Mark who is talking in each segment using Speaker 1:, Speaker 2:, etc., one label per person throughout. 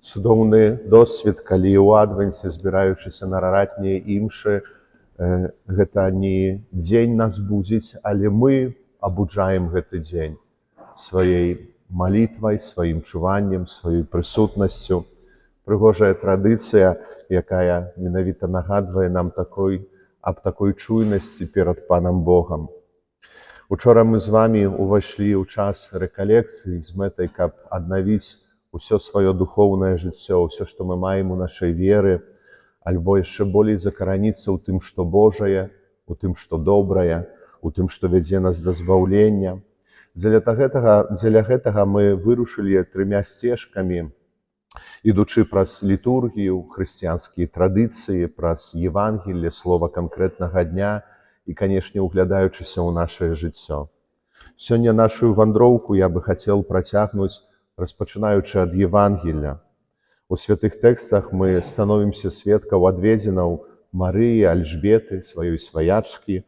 Speaker 1: Цудоўны досвед, калі ў адвенце, збіраючыся на раратнія імшы, гэта не дзень нас будзіць, але мы абуджаем гэты дзень сваёй малітвай, сваім чуваннем, сваёй прысутнасцю. Прыгожая традыцыя, якая менавіта нагадвае нам аб такой чуйнасці перад Панам Богам. Учора мы з вамі ўвайшлі ў час рэкалекцыі з мэтай, каб аднавіць усё сваё духоўнае жыццё, ўсё, што мы маем у нашай веры, альбо яшчэ болей закараніцца ў тым, што Божае, у тым, што добрае, у тым, што вядзе нас да збаўлення. Дзеля гэтага мы вырушылі 3 сцежкамі, ідучы праз літургію, хрысціянскія традыцыі, праз Евангелле, слова канкрэтнага дня і, канешне, углядаючыся ў нашае жыццё. Сёння нашу вандроўку я бы хацеў працягнуць, распачынаючы ад Евангелля. У святых тэкстах мы становімся сведкаў адведзінаў Марыі, Альжбеты, сваёй сваячкі.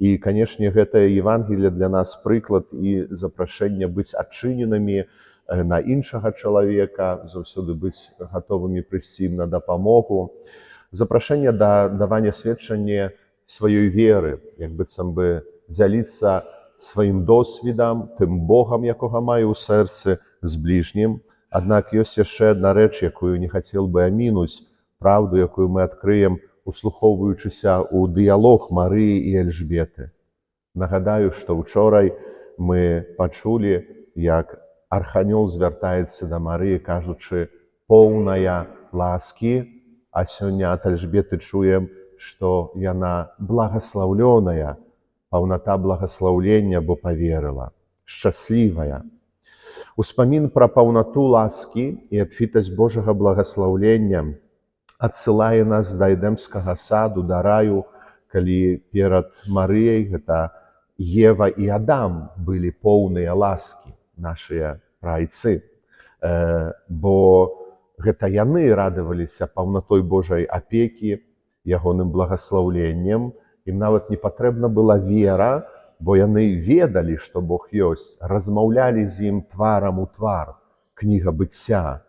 Speaker 1: І, канешне, гэтае Евангелле для нас прыклад і запрашэнне быць адчыненымі на іншага чалавека, заўсёды быць гатовымі прыйсці на дапамогу. Запрашэнне да давання сведчання сваёй веры, як быццам бы дзяліцца сваім досведам, тым Богам, якога маю ў сэрцы, з бліжнім. Аднак ёсць яшчэ адна рэч, якую не хацеў бы амінуць, праўду, якую мы адкрыем, услухоўваючыся ў дыялог Марыі і Альжбеты. Нагадаю, што учорай мы пачулі, як арханёл звяртаецца да Марыі, кажучы «поўная ласкі», а сёння ад Альжбеты чуем, што яна благаслаўлёная, паўната благаслаўлення, бо паверыла, шчаслівая. Успамін пра паўнату ласкі і абфітасць Божага благаслаўлення адсылае нас да эдэмскага саду, да раю, калі перад Марыяй гэта Ева і Адам былі поўныя ласкі, нашыя прайцы, бо гэта яны радаваліся паўнатой Божай апекі, ягоным благаслаўленнем. Ім нават не патрэбна была вера, бо яны ведалі, што Бог ёсць, размаўлялі з ім тварам у твар, кніга быцця.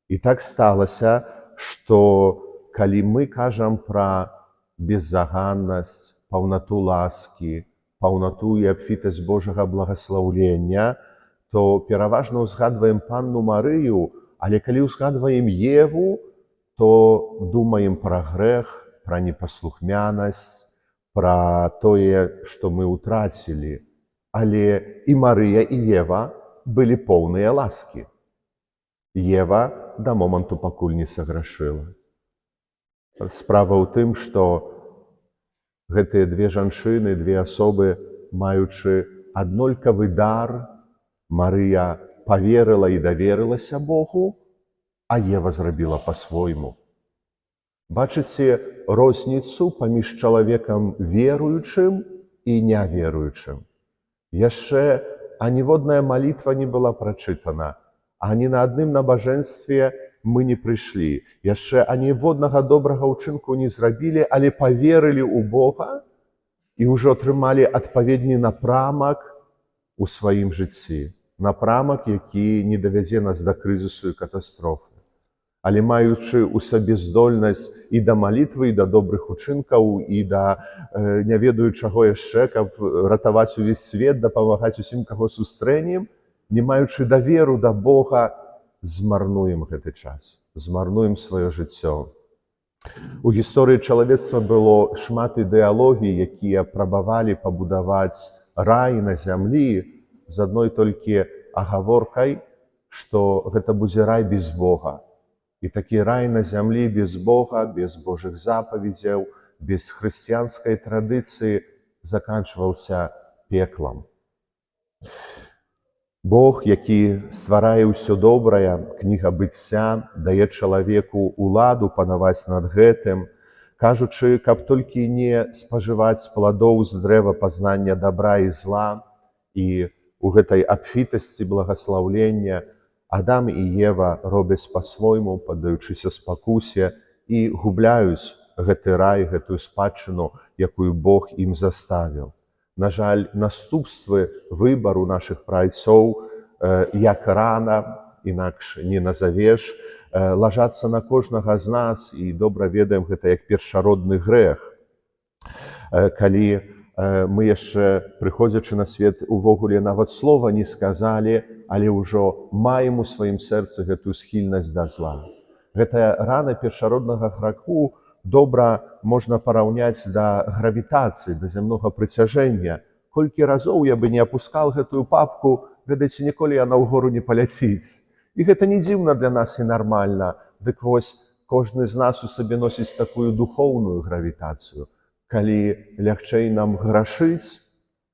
Speaker 1: І так сталася, што калі мы кажам пра беззаганнасць, паўнату ласкі, паўнату і абфітасць Божага благаслаўлення, то пераважна ўзгадваем Панну Марыю, але калі ўзгадваем Еву, то думаем пра грэх, пра непаслухмянасць, пра тое, што мы ўтрацілі. Але і Марыя, і Ева былі поўныя ласкі. Ева да моманту пакуль не саграшыла. Справа ў тым, што гэтыя 2 жанчыны, 2 асобы, маючы аднолькавы дар, Марыя паверыла і даверылася Богу, а Ева зрабіла па-свойму. Бачыце розніцу паміж чалавекам веруючым і няверуючым. Яшчэ аніводная малітва не была прачытана, ані на адным набажэнстве мы не прыйшлі. Яшчэ аніводнага добрага ўчынку не зрабілі, але паверылі ў Бога і ўжо атрымалі адпаведны напрамак у сваім жыцці. Напрамак, які не давядзе нас да крызісу і катастрофы. Але маючы ў сабе здольнасць і да малітвы, і да добрых учынкаў, і да не ведаю чаго яшчэ, каб ратаваць увесь свет, дапамагаць усім, каго сустрэнем, не маючы даверу да Бога, змарнуем гэты час, змарнуем сваё жыццё. У гісторыі чалавецтва было шмат ідэалогій, якія прабавалі пабудаваць рай на зямлі з адной толькі агаворкай, што гэта будзе рай без Бога. І такі рай на зямлі без Бога, без Божых запаведзяў, без хрысціянскай традыцыі заканчваўся пеклам. Бог, які стварае ўсё добрае, кніга быцця, дае чалавеку ўладу панаваць над гэтым, кажучы, каб толькі не спажываць пладоў з дрэва пазнання добра і зла, і у гэтай абфітасці благаслаўлення Адам і Ева робяць па-свойму, паддаючыся спакусе, і губляюць гэты рай, гэтую спадчыну, якую Бог ім заставіў. На жаль, наступствы выбару нашых прайцоў як рана, інакш не назавеш, лажацца на кожнага з нас, і добра ведаем гэта як першародны грэх. Калі мы яшчэ, прыходзячы на свет, увогуле нават слова не сказалі, але ўжо маем у сваім сэрцы гэтую схільнасць да зла. Гэтая рана першароднага граху добра можна параўняць да гравітацыі, да зямнога прыцяжэння. Колькі разоў я бы не апускал гэтую папку, ведаеце, ніколі яна ўгору не паляціць. І гэта не дзіўна для нас і нармальна. Дык вось, кожны з нас у сабе носіць такую духоўную гравітацыю. Калі лягчэй нам грашыць,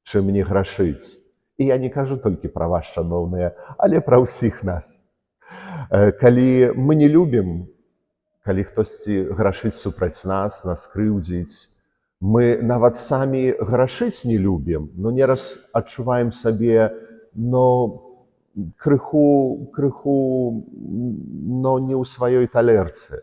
Speaker 1: чым не грашыць. І я не кажу толькі пра вас, шаноўныя, але пра ўсіх нас. Калі мы не любім, калі хтосьці грашыць супраць нас крыўдзіць, мы нават самі грашыць не любім, но нераз адчуваем сабе, крыху, но не ў сваёй талерцы.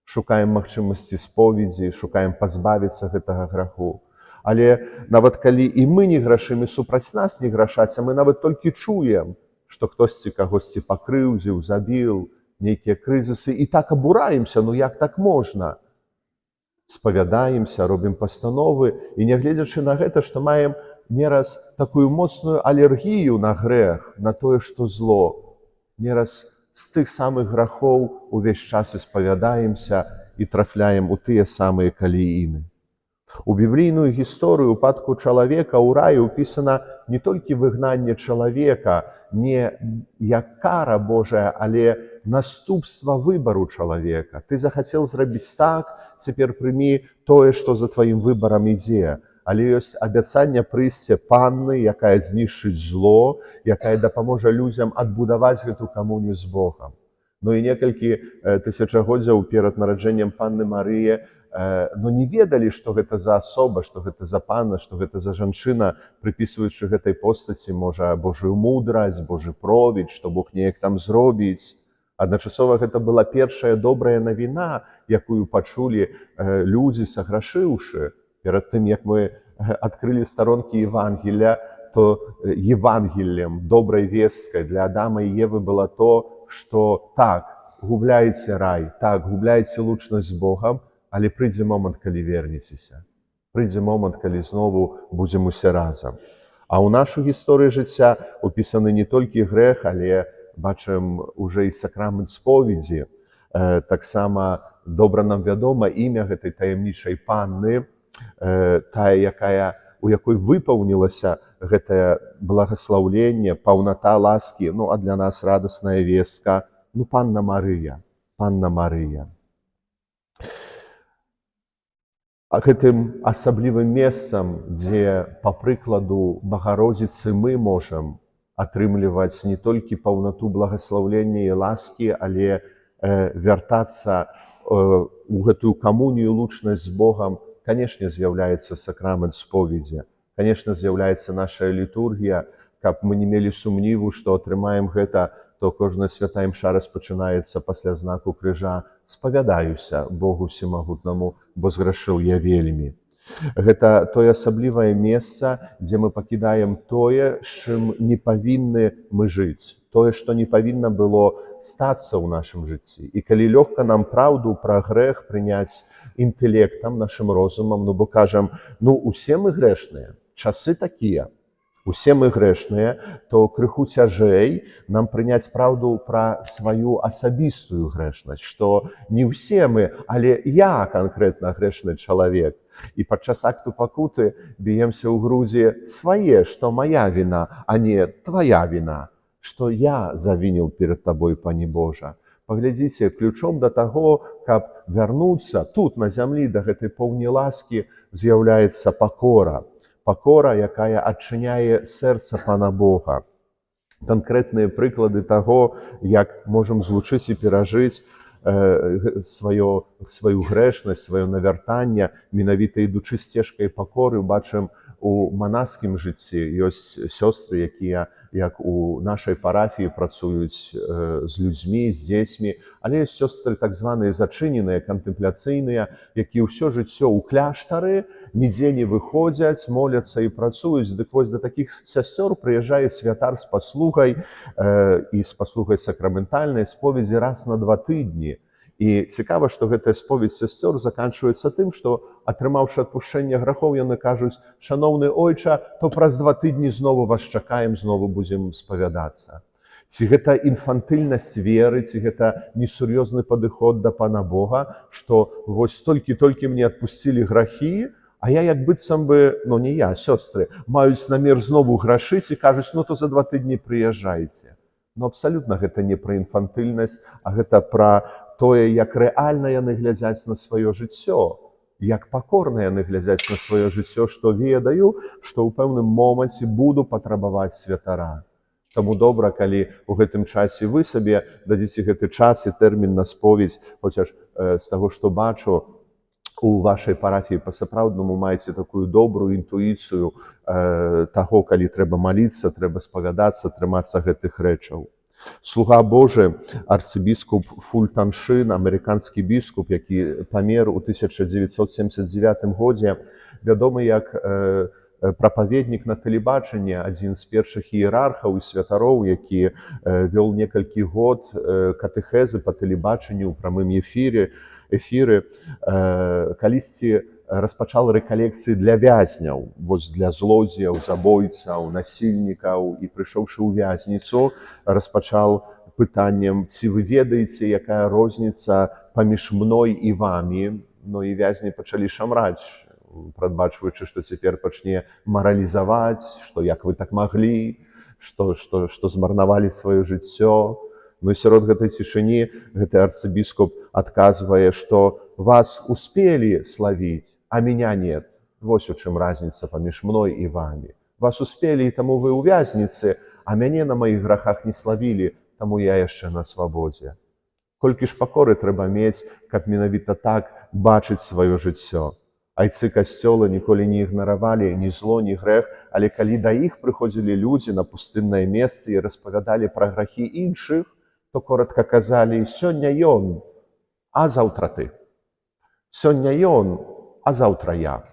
Speaker 1: Шукаем магчымасці споведзі, шукаем пазбавіцца гэтага граху. Але нават калі і мы не грашым, і супраць нас не грашаць, а мы нават толькі чуем, што хтосьці кагосьці пакрыўдзіў, забіў, нейкія крызісы, і так абураемся, як так можна? Спавядаемся, робім пастановы, і нягледзячы на гэта, што маем нераз такую моцную алергію на грэх, на тое, што зло, нераз з тых самых грахоў увесь час і спавядаемся і трафляем у тыя самыя каляіны. У біблійную гісторыю упадку чалавека ў раі ўпісана не толькі выгнанне чалавека, не як кара Божая, але наступства выбару чалавека. Ты захацеў зрабіць так, цяпер прымі тое, што за тваім выбарам ідзе. Але ёсць абяцанне прыйсці панны, якая знішчыць зло, якая дапаможа людзям адбудаваць гэту камунію з Богам. І некалькі тысячагоддзяў перад нараджэннем панны Марыі не ведалі, што гэта за асоба, што гэта за панна, што гэта за жанчына, прыпісваючы гэтай постаці, можа, Божую мудрасць, Божы провід, што Бог неяк там зробіць. Адначасова гэта была першая добрая навіна, якую пачулі людзі, саграшыўшы. Перад тым, як мы адкрылі старонкі Евангелія, то Евангеліем, добрай весткай для Адама і Евы было то, што так, губляеце рай, так, губляеце лучнасць з Богам, але прыйдзе момант, калі вернецеся. Прыйдзе момант, калі знову будзем усе разам. А ў нашу гісторыю жыцця упісаны не толькі грэх, але бачым уже і сакрамент споведзі. Таксама добра нам вядома імя гэтай таямнічай панны, тая, у якой выпаўнілася гэтае благаслаўленне, паўната ласкі, а для нас радасная вестка, панна Марыя, панна Марыя. А гэтым асаблівым месцам, дзе, па прыкладу Багародзіцы, мы можам атрымліваць не толькі паўнату благаслаўлення і ласкі, але вяртацца у гэтую камунію, лучнасць з Богам, канешне, з'яўляецца сакрамент споведзі, канешне, з'яўляецца наша літургія. Каб мы не мелі сумніву, што атрымаем гэта, то кожная святая імша распачынаецца пасля знаку крыжа «Спавядаюся Богу Всемагутнаму, бо зграшыў я вельмі». Гэта тое асаблівае месца, дзе мы пакідаем тое, з чым не павінны мы жыць, тое, што не павінна было стацца ў нашым жыцці. І калі лёгка нам праўду пра грэх прыняць інтэлектам, нашым розумам, бо кажам, усе мы грэшныя, часы такія, усе мы грэшныя, то крыху цяжэй нам прыняць праўду пра сваю асабістую грэшнасць, што не ўсе мы, але я канкрэтна грэшны чалавек. І падчас акту пакуты б'емся ў грудзі свае, што мая віна, а не твая віна, што я завініў перад табой, Пані Божа. Паглядзіце, ключом да таго, каб вярнуцца тут, на зямлі, да гэтай поўні ласкі, з'яўляецца пакора. Пакора, якая адчыняе сэрца Пана Бога. Канкрэтныя прыклады таго, як можам злучыць і перажыць сваю грэшнасць, сваё навяртанне, менавіта ідучы сцежкай пакоры, бачым у манаскім жыцці. Ёсць сёстры, якія, як у нашай парафіі, працуюць з людзьмі, з дзецьмі, але ёсць сёстры так званыя зачыненыя, кантэмпляцыйныя, якія ўсё жыццё ў кляштары, нідзе не выходзяць, моляцца і працуюць. Дык вось да такіх сясцёр прыязджае святар з паслугай і з паслугай сакраментальнай споведзі раз на 2 тыдні. І цікава, што гэтая споведь сясцёр заканчваецца тым, што, атрымаўшы адпушчэнне грахоў, яны кажуць: «Шаноўны ойча, то праз 2 тыдні знову вас чакаем, знову будзем спавядацца». Ці гэта інфантыльнасць веры, ці гэта несур'ёзны падыход да Пана Бога, што вось толькі мне адпусцілі грахі, а я як быццам бы, ну не я, сёстры, маюць намер знову грашыць і кажуць: «Ну то за 2 тыдні прыязджайце». Ну абсалютна гэта не пра інфантыльнасць, а гэта пра тое, як рэальна яны глядзяць на сваё жыццё, як пакорна яны глядзяць на сваё жыццё, што ведаю, што ў пэўным моманце буду патрабаваць святара. Таму добра, калі ў гэтым часе вы сабе дадзіце гэты час і тэрмін на споведь, хоць з таго, што бачу, у вашай парафіі па-сапраўднаму маеце такую добрую інтуіцыю таго, калі трэба маліцца, трэба спавядацца, трымацца гэтых рэчаў. Слуга Божы, арцыбіскуп Фултан-Шын, амерыканскі біскуп, які памер у 1979 годзе, вядомы як прапаведнік на тэлебачанні, адзін з першых іерархаў і святароў, які вёл некалькі год катэхезы па тэлебачанню ў прамым эфіры, калісьці распачал рэкалекцыі для вязняў, вось для злодзеяў, забойцаў, насільнікаў, і прыйшоўшы ў вязніцу, распачал пытаннем: «Ці вы ведаеце, якая розніца паміж мной і вамі?» Ну і вязні пачалі шамраць, прадбачваючы, што цяпер пачне маралізаваць, што як вы так маглі, што змарнавалі сваё жыццё. Ну і сярод гэтай цішыні гэты арцыбіскуп адказвае, што вас успелі славіць, а меня нет. Вось у чым разніца паміж мной і вамі. Вас успелі, і таму вы ў вязніцы, а мяне на маіх грахах не славілі, таму я яшчэ на свабодзе. Колькі ж пакоры трэба мець, каб менавіта так бачыць сваё жыццё. Айцы касцёла ніколі не ігнаравалі ні зло, ні грэх, але калі да іх прыходзілі людзі на пустыннае месца і распавядалі пра грахі іншых, то коратка казалі: «Сёння ён, а заўтра ты. Сёння ён, а заўтра я».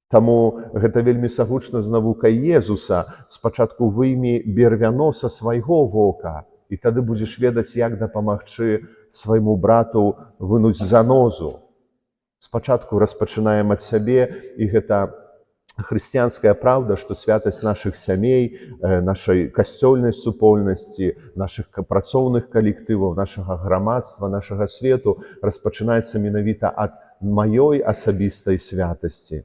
Speaker 1: Таму гэта вельмі сагучна з навукай Езуса: спачатку выймі бервяно са свайго вока, і тады будзеш ведаць, як дапамагчы свайму брату вынуць занозу. Спачатку распачынаем ад сябе, і гэта хрысціянская праўда, што святасць нашых сямей, нашай касцёльнай супольнасці, нашых працоўных калектываў, нашага грамадства, нашага свету распачынаецца менавіта ад маёй асабістай святасці.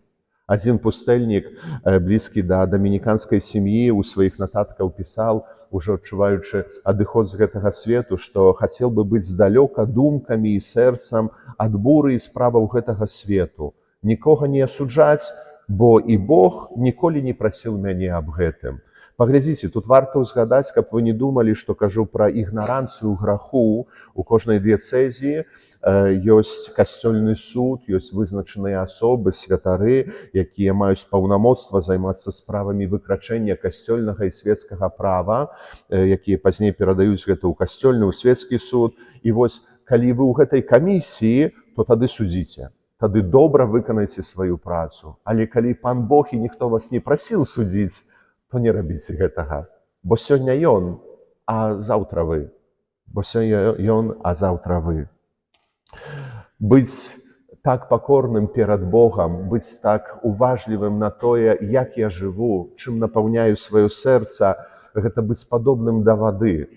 Speaker 1: Адзін пустэльнік, блізкі да дамініканскай сям'і, у сваіх нататках пісаў, ужо адчуваючы адыход з гэтага свету, што хацеў бы быць здалёка думкамі і сэрцам ад буры і справаў гэтага свету. Нікога не асуджаць, бо і Бог ніколі не прасіў мяне аб гэтым. Паглядзіце, тут варта ўзгадаць, каб вы не думалі, што кажу пра ігнаранцыю граху. У кожнай дыяцэзіі ёсць касцёльны суд, ёсць вызначаныя асобы, святары, якія маюць паўнамоцтва займацца справамі выкрачэння касцёльнага і свецкага права, якія пазней перадаюць гэта ў касцёльны, ў свецкі суд. І вось, калі вы ў гэтай камісіі, то тады судзіце. Тады добра выканайце сваю працу. Але калі Пан Бог і ніхто вас не прасіў судзіць, то не рабіце гэтага. Бо сёння ён, а заўтра вы. Бо сёння ён, а заўтра вы. Быць так пакорным перад Богам, быць так уважлівым на тое, як я жыву, чым напаўняю сваё сэрца, гэта быць падобным да вады.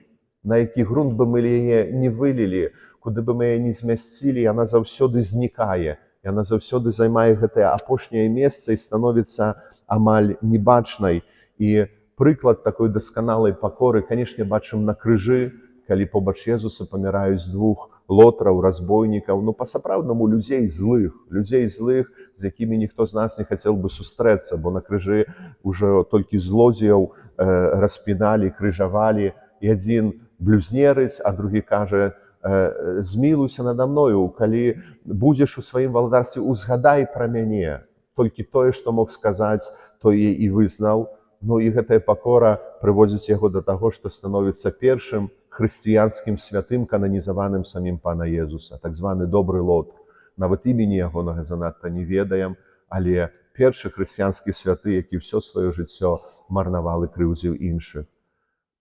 Speaker 1: На які грунт бы мы яе не вылілі, куды бы мы яе не змясцілі, яна заўсёды знікае. Яна заўсёды займае гэтае апошняе месца і становіцца амаль небачнай. І прыклад такой дасканалай пакоры, канешне, бачым на крыжы, калі побач Езуса паміраюць 2 лотраў, разбойнікаў, ну па-сапраўднаму людзей злых, з якімі ніхто з нас не хацеў бы сустрэцца, бо на крыжы ўжо толькі злодзеяў распіналі, крыжавалі, і адзін блюзнерыць, а другі кажа: «Змілуйся нада мною, калі будзеш у сваім валадарстве, узгадай пра мяне». Толькі тое, што мог сказаць, тое і вызнаў. Ну і гэтая пакора прыводзіць яго да таго, што становіцца першым хрысціянскім святым, кананізаваным самім Пана Езуса, так званы добры Лот. Нават імені ягонага занадта не ведаем, але першы хрысціянскі святы, які ўсё сваё жыццё марнаваў і крыўдзіў іншых.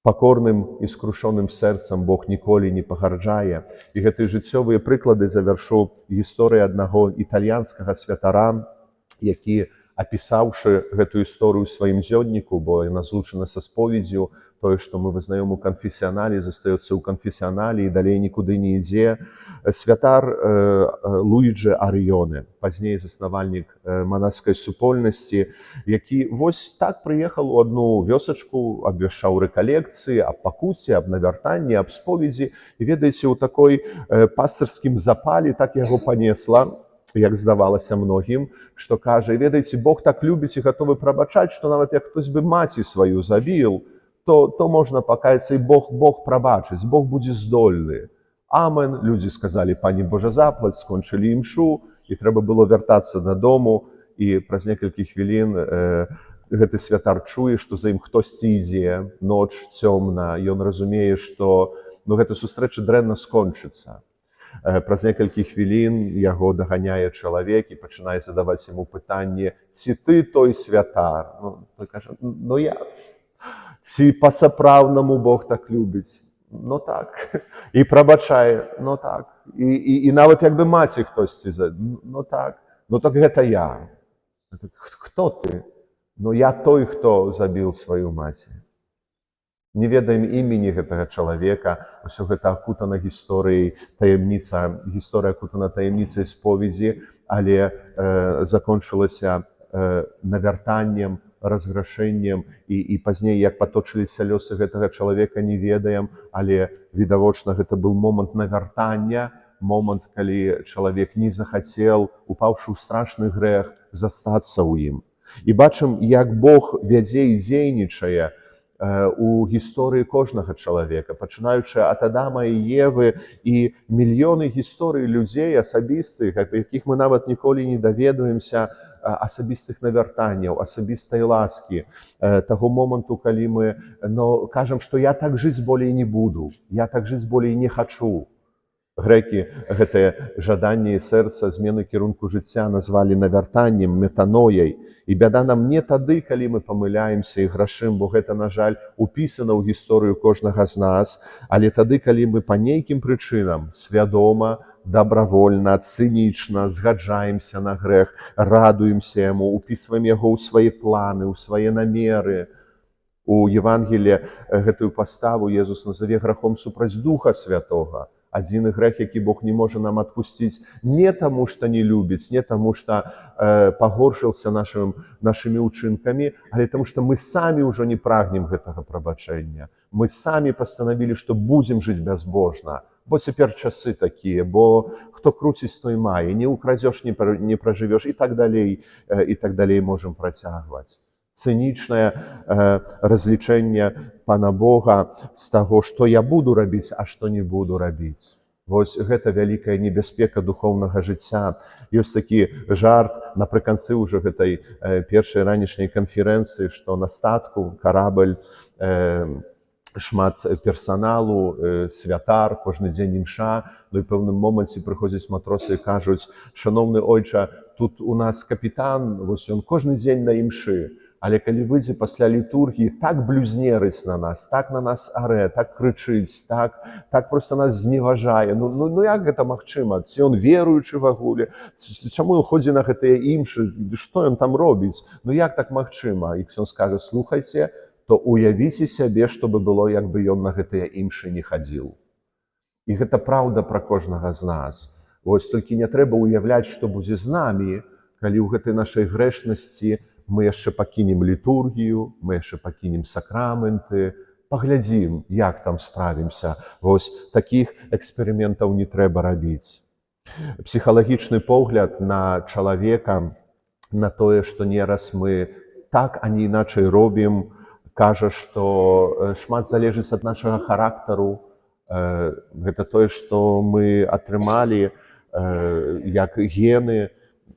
Speaker 1: Пакорным і скрушоным сэрцам Бог ніколі не пагарджае. І гэтыя жыццёвыя прыклады завяршу гісторыяй аднаго італьянскага святара, які, апісаўшы гэтую гісторыю ў сваім дзённіку, бо яна злучана са споведзю, тое, што мы вызнаём у канфесіянале, застаецца ў канфесіянале і далей нікуды не ідзе. Святар Луіджі Арыёне, пазней заснавальнік манаскай супольнасці, які вось так прыехаў у адну вёсачку, абвяшчаў рэкалекцыі, аб пакуце, аб навяртанні, аб споведзі. І ведаеце, у такой пастырскім запале так яго панесла, як здавалася многім, што кажа: ведаеце, Бог так любіць і гатовы прабачаць, што нават як хтось бы маці сваю забіў, то можна пакаяцца, і Бог прабачыць, Бог будзе здольны. Амен. Людзі сказалі: пані Божа заплаць, скончылі імшу, і трэба было вяртацца дадому, і праз некалькі хвілін гэты святар чуе, што за ім хтосьці ідзе, ноч цёмна, ён разумее, што гэта сустрэча дрэнна скончыцца. Праз некалькі хвілін яго даганяе чалавек і пачынае задаваць яму пытанне: ці ты той святар? Той кажа: я. Ці па-сапраўднаму Бог так любіць? Так. І прабачае? Так. І нават як бы маці хтосьці так. Так гэта я. Хто ты? Я той, хто забіў сваю маці. Не ведаем імені гэтага чалавека, усё гэта акутана гісторыяй таямніца, гісторыя акутана таямніцай споведзі, але закончылася навяртаннем, разграшэннем, і пазней, як паточыліся лёсы гэтага чалавека, не ведаем, але відавочна гэта быў момант навяртання, момант, калі чалавек не захацеў, упаўшы ў страшны грэх, застацца ў ім. І бачым, як Бог вядзе і дзейнічае у гісторыі кожнага чалавека, пачынаючы ад Адама і Евы, і мільёны гісторый людзей асабістых, якіх мы нават ніколі не даведваемся, асабістых навяртанняў, асабістай ласкі, таго моманту, калі мы кажам, што я так жыць болей не буду, я так жыць болей не хачу. Грэкі гэтае жаданне сэрца, змены кірунку жыцця назвалі навяртаннем, метанояй. І бяда нам не тады, калі мы памыляемся і грашым, бо гэта, на жаль, упісана ў гісторыю кожнага з нас, але тады, калі мы па нейкім прычынам свядома, добровольна, цынічна згаджаемся на грэх, радуемся яму, упісваем яго ў свае планы, ў свае намеры. У Евангеліі гэтую паставу Езус назаве грахом супраць Духа Святога. Адзіны грэх, які Бог не можа нам адпусціць не таму, што не любіць, не таму, што пагоршыўся нашымі ўчынкамі, але таму, што мы самі ўжо не прагнем гэтага прабачэння. Мы самі пастанавілі, што будзем жыць бязбожна. Бо цяпер часы такія, бо хто круціць, той мае, не ўкрадзеш, не пражывеш, і так далей можам працягваць. Цынічнае разлічэнне Пана Бога з таго, што я буду рабіць, а што не буду рабіць. Вось гэта вялікая небяспека духоўнага жыцця. Ёсць такі жарт напрыканцы ўжо гэтай першай ранішняй канферэнцыі, што на статку карабель, шмат персаналу, святар, кожны дзень імша, і ў пэўным моманце прыходзяць матросы і кажуць: шаноўны ойча, тут у нас капітан, вось ён кожны дзень на імшы, але калі выйдзе пасля літургіі, так блюзнерыць на нас арэ, так крычыць, так проста нас зневажае. Як гэта магчыма? Ці ён веруючы в агуле? Чаму ён ходзі на гэтыя імшы? Што ён там робіць? Як так магчыма? І ксёндз скажа: слухайце, то уявіце сябе, што бы было, як бы ён на гэтыя імшы не хадзіў. І гэта праўда пра кожнага з нас. Вось толькі не трэба уяўляць, што будзе з намі, калі ў гэтай нашай грэшнасці мы яшчэ пакінем літургію, мы яшчэ пакінем сакраменты, паглядзім, як там справімся. Вось такіх эксперыментаў не трэба рабіць. Псіхалагічны погляд на чалавека, на тое, што нераз мы так, а не іначай робім, кажа, што шмат залежыць ад нашага характару. Гэта тое, што мы атрымалі як гены,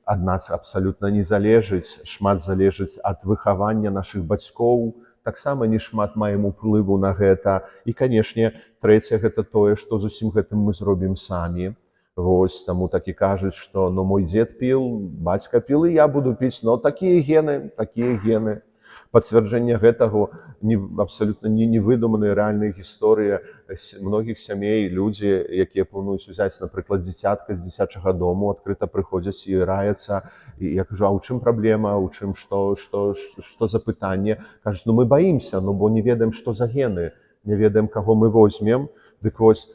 Speaker 1: ад нас абсалютна не залежыць, шмат залежыць ад выхавання нашых бацькоў, таксама не шмат маем уплыву на гэта. І, канешне, трэцяе, гэта тое, што з усім гэтым мы зробім самі. Вось, таму так і кажуць, што ну, мой дзед піў, бацька піў, і я буду піць. Но такія гены, такія гены. Пацвярджэнне гэтага абсалютна не выдуманыя рэальныя гісторыі многіх сямей, людзі, якія плануюць узяць, напрыклад, дзіцятка з дзіцячага дому, адкрыта прыходзяць і раяцца. І я кажу, а ў чым праблема, у чым што за пытанне? Кажуць, ну мы баімся, ну бо не ведаем, што за гены, не ведаем, каго мы возьмем. Дык вось,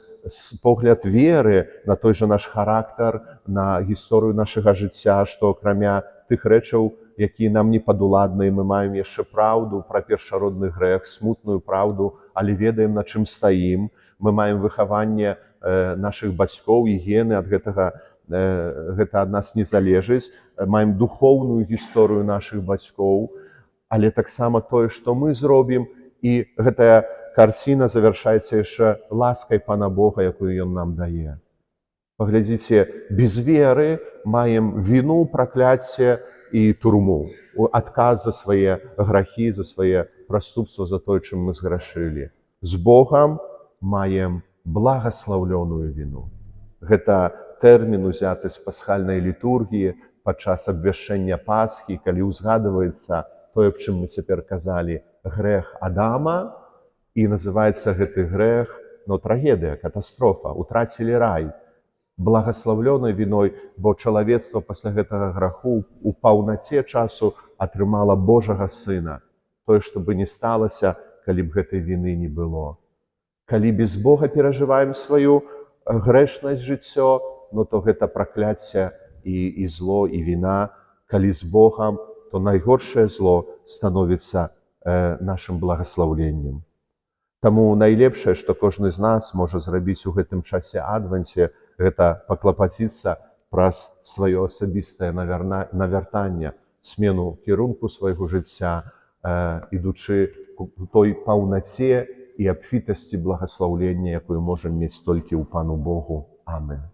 Speaker 1: погляд веры на той жа наш характар, на гісторыю нашага жыцця, што акрамя тых рэчаў, якія нам не падуладныя, мы маем яшчэ праўду пра першародны грэх, смутную праўду, але ведаем, на чым стаім. Мы маем выхаванне нашых бацькоў і гены ад гэтага, гэта ад нас не залежыць. Маем духоўную гісторыю нашых бацькоў, але таксама тое, што мы зробім, і гэтая карціна завяршаецца яшчэ ласкай Пана Бога, якую Ён нам дае. Паглядзіце, без веры маем віну, пракляцце і турму, адказ за свае грахі, за свае праступства, за тое, чым мы зграшылі. З Богам маем благаслаўлёную віну. Гэта тэрмін узяты з пасхальнай літургіі падчас абвяшчэння Пасхі, калі ўзгадваецца тое, аб чым мы цяпер казалі, грэх Адама, і называецца гэты грэх, ну, трагедыя, катастрофа, утрацілі рай. Благаслаўлёнай віной, бо чалавецтва пасля гэтага граху у паўнаце часу атрымала Божага Сына. Тое, што бы не сталася, калі б гэтай віны не было. Калі без Бога перажываем сваю грэшнасць, жыццё, ну, то гэта пракляцце і зло, і віна. Калі з Богам, то найгоршае зло становіцца нашым благаслаўленнем. Таму найлепшае, што кожны з нас можа зрабіць у гэтым часе адвенце, гэта паклапаціцца праз сваё асабістае навяртанне, смену кірунку свайго жыцця, ідучы у той паўнаце і абфітасці благаслаўлення, якую можам мець толькі ў Пану Богу. Амен.